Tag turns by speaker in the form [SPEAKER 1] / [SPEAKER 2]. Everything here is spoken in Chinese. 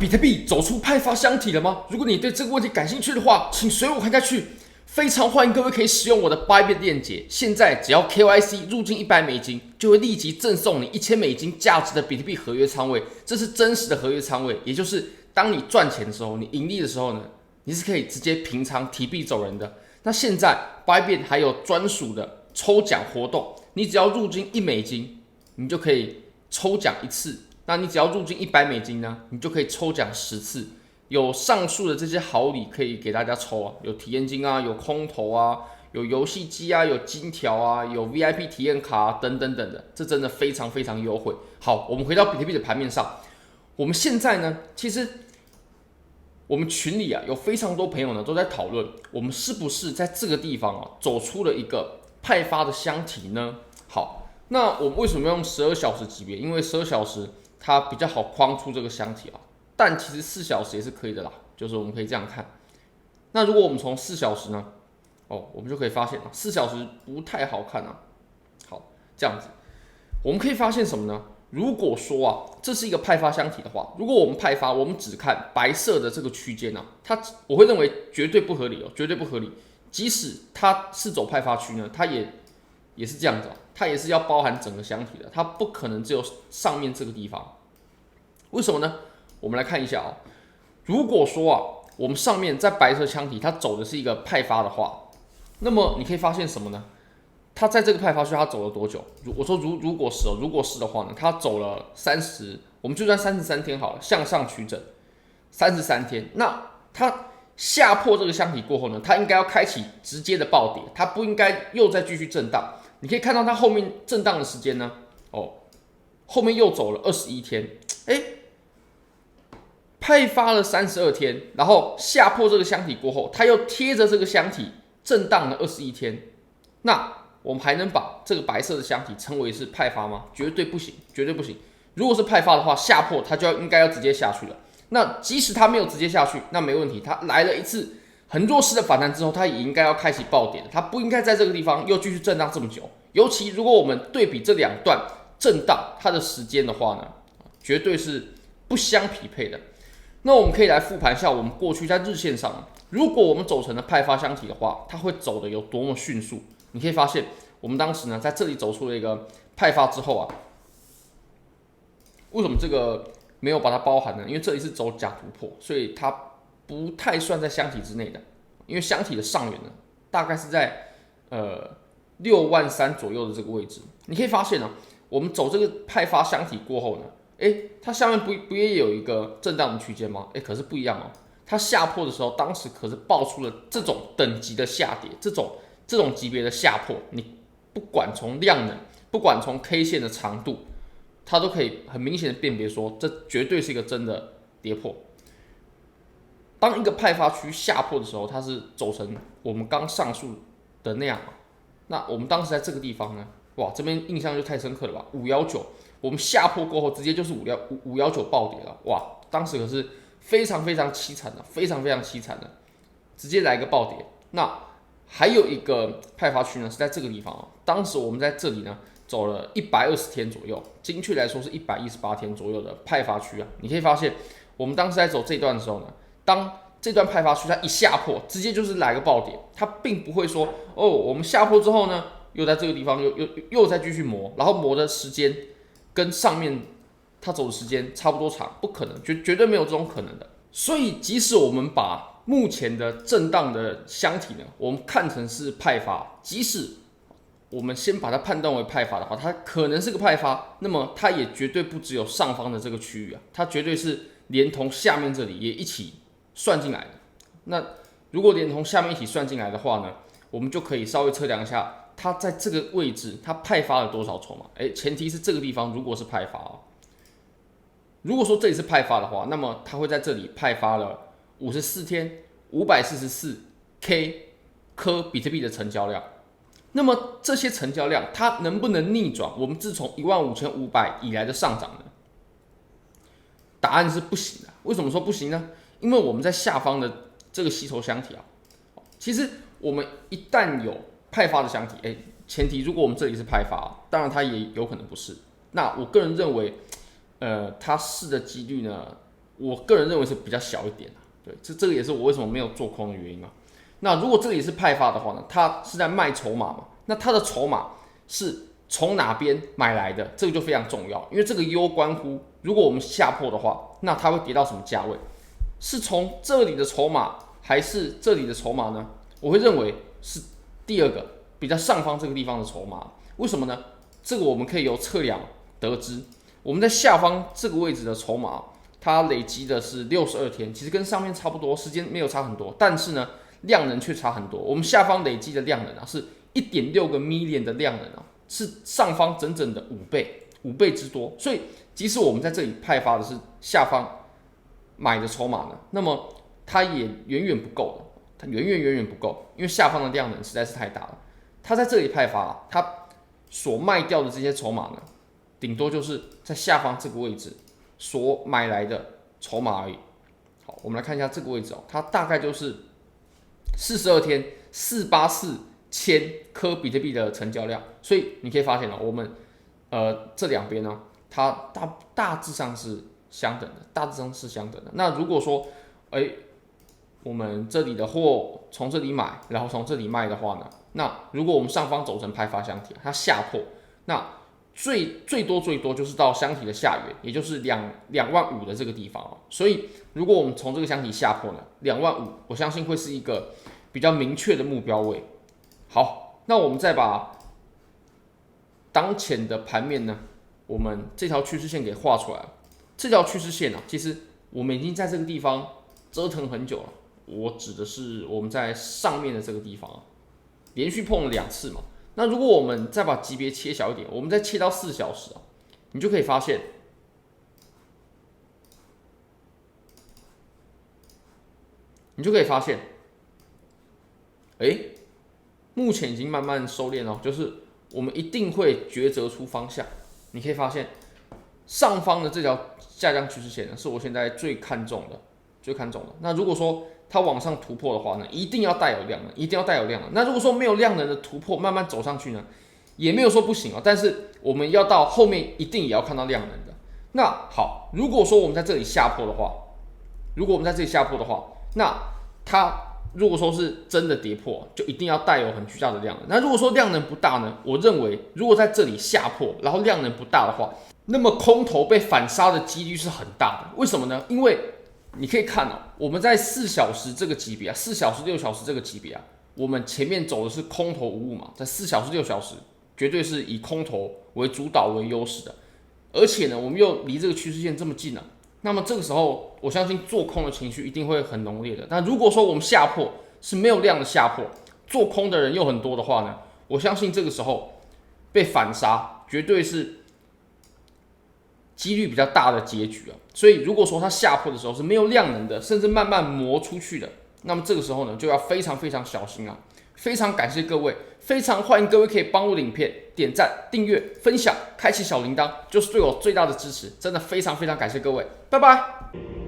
[SPEAKER 1] 比特币走出派发箱体了吗？如果你对这个问题感兴趣的话，请随我看下去。非常欢迎各位可以使用我的 Bybit 链接，现在只要 KYC 入金$100，就会立即赠送你$1000价值的比特币合约仓位。这是真实的合约仓位，也就是当你赚钱的时候，你盈利的时候呢，你是可以直接平仓提币走人的。那现在 Bybit 还有专属的抽奖活动，你只要入金$1，你就可以抽奖1次。那你只要入金$100呢，你就可以抽奖10次。有上述的这些好礼可以给大家抽啊，有体验金啊，有空投啊，有游戏机啊，有金条啊，有 VIP 体验卡啊，等等等的，这真的非常非常优惠。好，我们回到比特币的盘面上，我们现在呢，其实我们群里啊有非常多朋友呢都在讨论，我们是不是在这个地方啊走出了一个派发的箱体呢？好，那我们为什么用12小时级别？因为12小时它比较好框出这个箱体啊。但其实4小时也是可以的啦，就是我们可以这样看。那如果我们从4小时呢，我们就可以发现4小时不太好看啊。好，这样子，我们可以发现什么呢？如果说啊，这是一个派发箱体的话，如果我们派发，我们只看白色的这个区间啊，我会认为绝对不合理哦，绝对不合理。即使它是走派发区呢，它也是这样子啊，它也是要包含整个箱体的，它不可能只有上面这个地方。为什么呢？我们来看一下啊，如果说啊，我们上面在白色箱体它走的是一个派发的话，那么你可以发现什么呢？它在这个派发区它走了多久？我说如果是的话呢，它走了我们就算33天好了，向上取整33天。那它下破这个箱体过后呢，它应该要开启直接的暴跌，它不应该又再继续震荡。你可以看到它后面震荡的时间呢，后面又走了21天，派发了32天，然后下破这个箱体过后，它又贴着这个箱体震荡了21天。那我们还能把这个白色的箱体称为是派发吗？绝对不行，绝对不行。如果是派发的话，下破它就应该要直接下去了。那即使它没有直接下去，那没问题，它来了一次很弱势的反弹之后，它也应该要开启暴跌，它不应该在这个地方又继续震荡这么久。尤其如果我们对比这2段震荡它的时间的话呢，绝对是不相匹配的。那我们可以来复盘一下我们过去在日线上，如果我们走成了派发箱体的话，它会走的有多么迅速？你可以发现，我们当时呢在这里走出了一个派发之后啊，为什么这个没有把它包含呢？因为这里是走假突破，所以它不太算在箱体之内的。因为箱体的上缘呢，大概是在63000左右的这个位置。你可以发现呢，我们走这个派发箱体过后呢，它下面不也有一个震荡的区间吗？可是不一样哦。它下破的时候，当时可是爆出了这种等级的下跌，这种级别的下破，你不管从量能，不管从 K 线的长度，它都可以很明显的辨别说，这绝对是一个真的跌破。当一个派发区下破的时候，它是走成我们刚上述的那样嘛？那我们当时在这个地方呢，哇，这边印象就太深刻了吧？519。我们下破过后，直接就是519暴跌了，哇！当时可是非常非常凄惨的，非常非常凄惨的，直接来个暴跌。那还有一个派发区呢，是在这个地方当时我们在这里呢走了120天左右，精确来说是118天左右的派发区啊。你可以发现，我们当时在走这段的时候呢，当这段派发区它一下破，直接就是来个暴跌，它并不会说我们下破之后呢，又在这个地方又再继续磨，然后磨的时间跟上面它走的时间差不多长，不可能，绝对没有这种可能的。所以，即使我们把目前的震荡的箱体呢，我们看成是派发，即使我们先把它判断为派发的话，它可能是个派发，那么它也绝对不只有上方的这个区域啊，它绝对是连同下面这里也一起算进来的。那如果连同下面一起算进来的话呢，我们就可以稍微测量一下。它在这个位置，它派发了多少筹码？前提是这个地方如果是派发如果说这里是派发的话，那么它会在这里派发了54天544K 颗比特币的成交量。那么这些成交量，它能不能逆转我们自从15500以来的上涨呢？答案是不行的。为什么说不行呢？因为我们在下方的这个吸筹箱体其实我们一旦有派发的箱体，前提如果我们这里是派发，当然它也有可能不是。那我个人认为，它是的几率呢我个人认为是比较小一点对，这个也是我为什么没有做空的原因啊。那如果这里是派发的话呢，它是在卖筹码嘛？那它的筹码是从哪边买来的？这个就非常重要，因为这个攸关乎，如果我们下破的话，那它会跌到什么价位？是从这里的筹码，还是这里的筹码呢？我会认为是第二个，比较上方这个地方的筹码。为什么呢？这个我们可以由测量得知，我们在下方这个位置的筹码，它累积的是62天，其实跟上面差不多，时间没有差很多，但是呢，量能却差很多。我们下方累积的量能是 1.6 个 million 的量能是上方整整的5倍之多。所以，即使我们在这里派发的是下方买的筹码呢，那么它也远远不够的，它远远不够，因为下方的量能实在是太大了。它在这里派发，它所卖掉的这些筹码呢，顶多就是在下方这个位置所买来的筹码而已。好，我们来看一下这个位置它大概就是42天484千颗比特币的成交量。所以你可以发现我们这两边呢，它大致上是相等的，那如果说我们这里的货从这里买，然后从这里卖的话呢，那如果我们上方走成派发箱体，它下破，那最多就是到箱体的下缘，也就是25000的这个地方所以如果我们从这个箱体下破呢，25000，我相信会是一个比较明确的目标位。好，那我们再把当前的盘面呢，我们这条趋势线给画出来了。这条趋势线其实我们已经在这个地方折腾很久了。我指的是我们在上面的这个地方连续碰了2次嘛。那如果我们再把级别切小一点，我们再切到4小时你就可以发现，目前已经慢慢收敛了，就是我们一定会抉择出方向。你可以发现，上方的这条下降趋势线呢，是我现在最看重的。那如果说它往上突破的话呢，一定要带有量能，那如果说没有量能的突破，慢慢走上去呢，也没有说不行但是我们要到后面一定也要看到量能的。那好，如果说我们在这里下破的话，那它如果说是真的跌破，就一定要带有很巨大的量能。那如果说量能不大呢，我认为如果在这里下破，然后量能不大的话，那么空头被反杀的几率是很大的。为什么呢？因为你可以看我们在4小时这个级别4小时6小时这个级别我们前面走的是空头无误嘛，在4小时6小时绝对是以空头为主导为优势的，而且呢，我们又离这个趋势线这么近那么这个时候我相信做空的情绪一定会很浓烈的。那如果说我们下破是没有量的下破，做空的人又很多的话呢，我相信这个时候被反杀绝对是几率比较大的结局所以如果说它下破的时候是没有量能的，甚至慢慢磨出去的，那么这个时候呢，就要非常非常小心非常感谢各位，非常欢迎各位可以帮我的影片点赞、订阅、分享、开启小铃铛，就是对我最大的支持。真的非常非常感谢各位，拜拜。